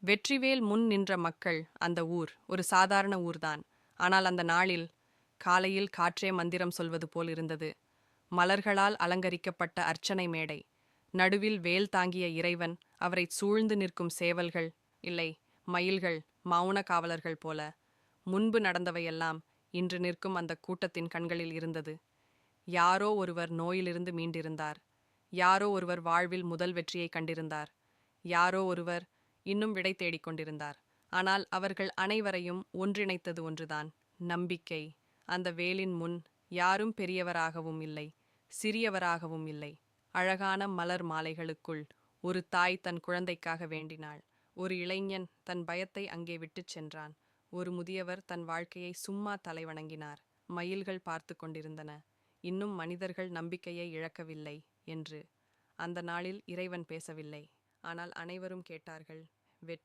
வெற்றிவேல் முன் நின்ற மக்கள் அந்த ஊர் ஒரு சாதாரண ஊர்தான். ஆனால் அந்த நாளில் காலையில் காற்றே மந்திரம் சொல்வது போல் இருந்தது. மலர்களால் அலங்கரிக்கப்பட்ட அர்ச்சனை மேடை, நடுவில் வேல் தாங்கிய இறைவன், அவரைச் சூழ்ந்து நிற்கும் சேவல்கள், இல்லை மயில்கள், மௌன காவலர்கள் போல. முன்பு நடந்தவையெல்லாம் இன்று நிற்கும் அந்த கூட்டத்தின் கண்களில் இருந்தது. யாரோ ஒருவர் நோயிலிருந்து மீண்டிருந்தார். யாரோ ஒருவர் வாழ்வில் முதல் வெற்றியை கண்டிருந்தார். யாரோ ஒருவர் இன்னும் விடை தேடிக் கொண்டிருந்தார். ஆனால் அவர்கள் அனைவரையும் ஒன்றிணைத்தது ஒன்றுதான், நம்பிக்கை. அந்த வேலின் முன் யாரும் பெரியவராகவும் இல்லை, சிறியவராகவும் இல்லை. அழகான மலர் மாலைகளுக்குள் ஒரு தாய் தன் குழந்தைக்காக வேண்டினாள். ஒரு இளைஞன் தன் பயத்தை அங்கே விட்டுச் சென்றான். ஒரு முதியவர் தன் வாழ்க்கையை சும்மா தலைவணங்கினார். மயில்கள் பார்த்து கொண்டிருந்தன. இன்னும் மனிதர்கள் நம்பிக்கையை இழக்கவில்லை என்று. அந்த நாளில் இறைவன் பேசவில்லை, ஆனால் அனைவரும் கேட்டார்கள்.